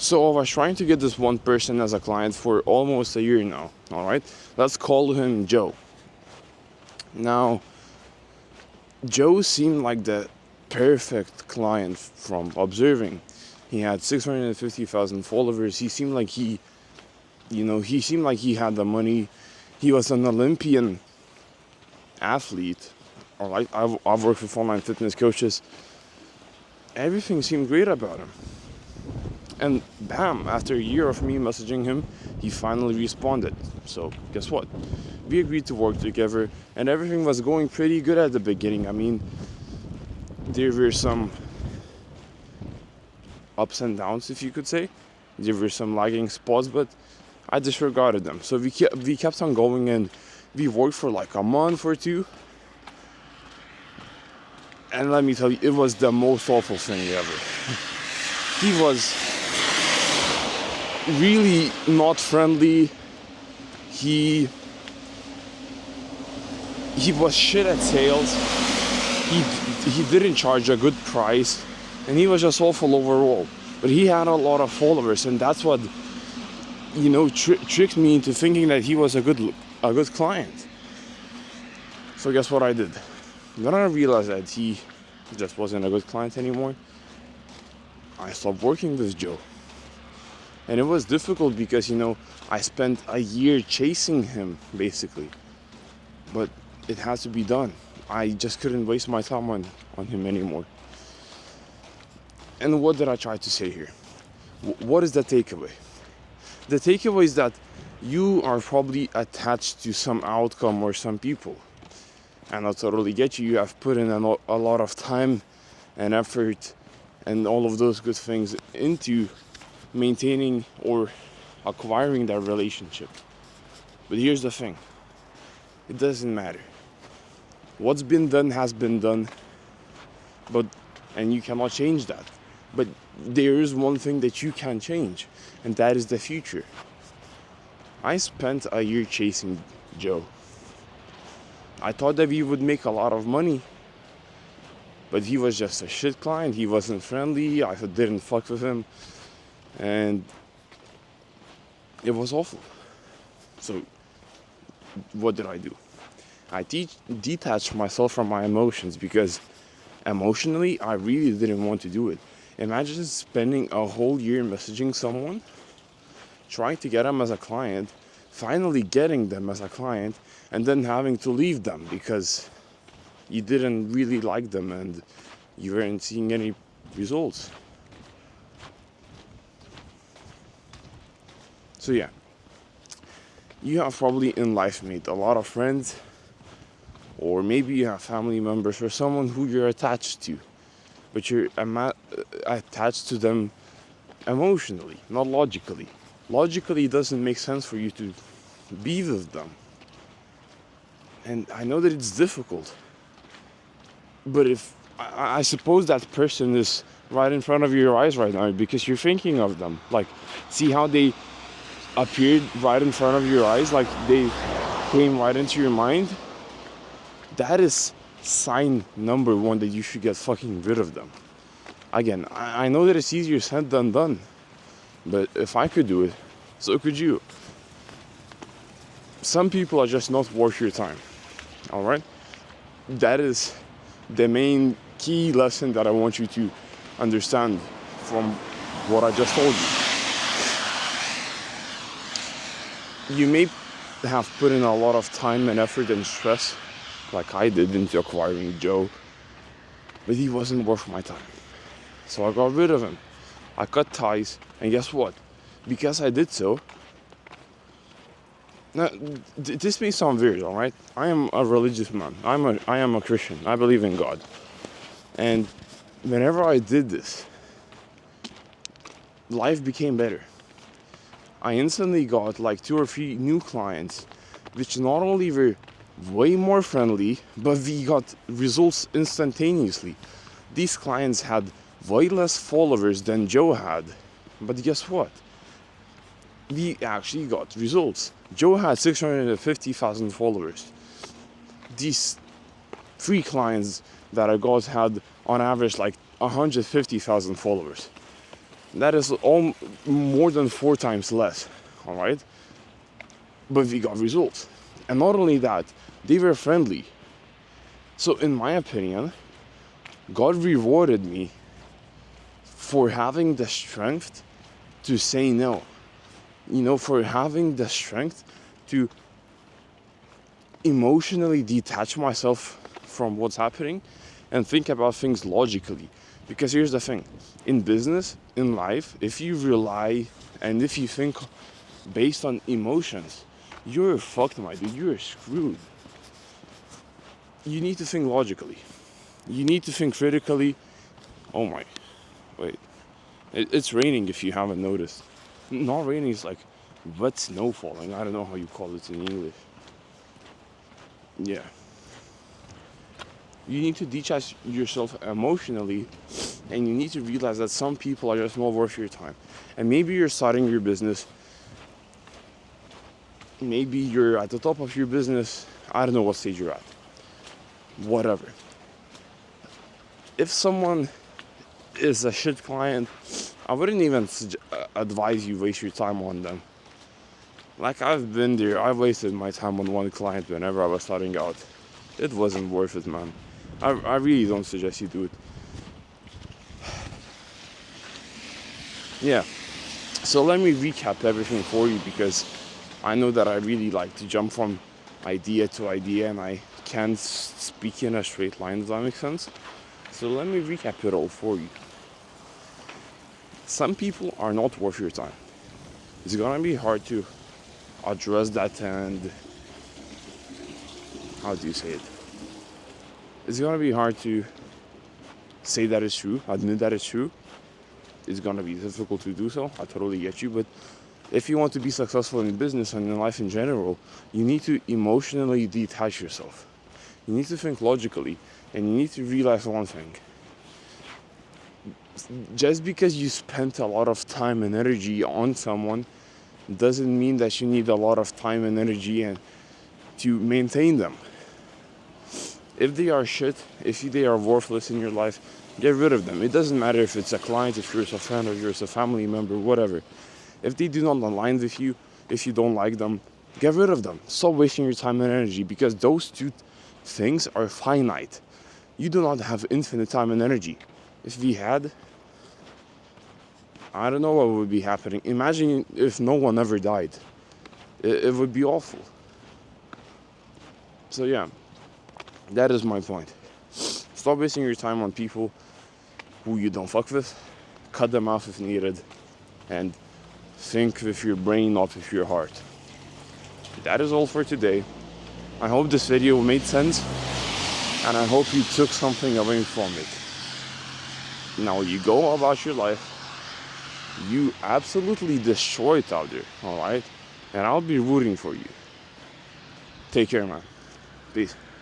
So I was trying to get this one person as a client for almost a year now, all right? Let's call him Joe. Now, Joe seemed like the perfect client from observing. He had 650,000 followers. He seemed like he seemed like he had the money. He was an Olympian athlete. All right, I've worked with online fitness coaches. Everything seemed great about him. And bam, after a year of me messaging him, he finally responded. So guess what? We agreed to work together, and everything was going pretty good at the beginning. I mean, there were some ups and downs, if you could say. There were some lagging spots, but I disregarded them. So we kept on going, and we worked for like a month or two. And let me tell you, it was the most awful thing ever. He was really not friendly. He was shit at sales. He didn't charge a good price, and he was just awful overall. But he had a lot of followers, and that's what tricked me into thinking that he was a good client. So guess what I did? Then I realized that he just wasn't a good client anymore. I stopped working with Joe. And it was difficult because, I spent a year chasing him, basically. But it has to be done. I just couldn't waste my time on him anymore. And what did I try to say here? What is the takeaway? The takeaway is that you are probably attached to some outcome or some people. And I totally get you. You have put in a lot of time and effort and all of those good things into maintaining or acquiring that relationship. But here's the thing. It doesn't matter. What's been done has been done. And you cannot change that. But there is one thing that you can change, and that is the future. I spent a year chasing Joe. I thought that we would make a lot of money, but he was just a shit client. He wasn't friendly. I didn't fuck with him, and it was awful. So what did I do? I detached myself from my emotions, because emotionally I really didn't want to do it. Imagine spending a whole year messaging someone, trying to get them as a client, finally getting them as a client, and then having to leave them because you didn't really like them and you weren't seeing any results. So yeah, you have probably in life made a lot of friends, or maybe you have family members or someone who you're attached to, but you're attached to them emotionally, not logically. Logically, it doesn't make sense for you to be with them. And I know that it's difficult, but if I suppose that person is right in front of your eyes right now because you're thinking of them. Like, see how they appeared right in front of your eyes, like they came right into your mind? That is sign number one that you should get fucking rid of them. Again, I know that it's easier said than done, but if I could do it, so could you. Some people are just not worth your time, all right? That is the main key lesson that I want you to understand from what I just told you. You may have put in a lot of time and effort and stress, like I did, into acquiring Joe, but he wasn't worth my time. So I got rid of him. I cut ties, and guess what? Because I did so, now, this may sound weird, all right? I am a religious man. I am a Christian. I believe in God. And whenever I did this, life became better. I instantly got like 2 or 3 new clients, which not only were way more friendly, but we got results instantaneously. These clients had way less followers than Joe had. But guess what? We actually got results. Joe had 650,000 followers. These 3 clients that I got had on average like 150,000 followers. That is more than 4 times less, all right? But we got results. And not only that, they were friendly. So in my opinion, God rewarded me for having the strength to say no. For having the strength to emotionally detach myself from what's happening and think about things logically. Because here's the thing, in business, in life, if you rely and if you think based on emotions, you're fucked, my dude, you're screwed. You need to think logically. You need to think critically. Oh my, wait. It's raining if you haven't noticed. Not raining, it's like wet snow falling. I don't know how you call it in English. Yeah. You need to detach yourself emotionally, and you need to realize that some people are just not worth your time. And maybe you're starting your business. Maybe you're at the top of your business. I don't know what stage you're at. Whatever. If someone is a shit client, I wouldn't even advise you waste your time on them. Like, I've been there. I wasted my time on one client whenever I was starting out. It wasn't worth it, man. I really don't suggest you do it. Yeah. So let me recap everything for you, because I know that I really like to jump from idea to idea and I can't speak in a straight line, does that make sense? So let me recap it all for you. Some people are not worth your time. It's gonna be hard to address that, and how do you say it? It's gonna be hard to say that it's true, admit that it's true. It's gonna be difficult to do so. I totally get you, but if you want to be successful in business and in life in general, you need to emotionally detach yourself. You need to think logically, and you need to realize one thing. Just because you spent a lot of time and energy on someone doesn't mean that you need a lot of time and energy and to maintain them. If they are shit, if they are worthless in your life, get rid of them. It doesn't matter if it's a client, if you're a friend, or you're a family member, whatever. If they do not align with you, if you don't like them, get rid of them. Stop wasting your time and energy, because those two things are finite. You do not have infinite time and energy. If we had, I don't know what would be happening. Imagine if no one ever died. It would be awful. So yeah, that is my point. Stop wasting your time on people who you don't fuck with. Cut them off if needed. And think with your brain, not with your heart. That is all for today. I hope this video made sense, and I hope you took something away from it. Now you go about your life. You absolutely destroy it out there, alright? And I'll be rooting for you. Take care, man. Peace.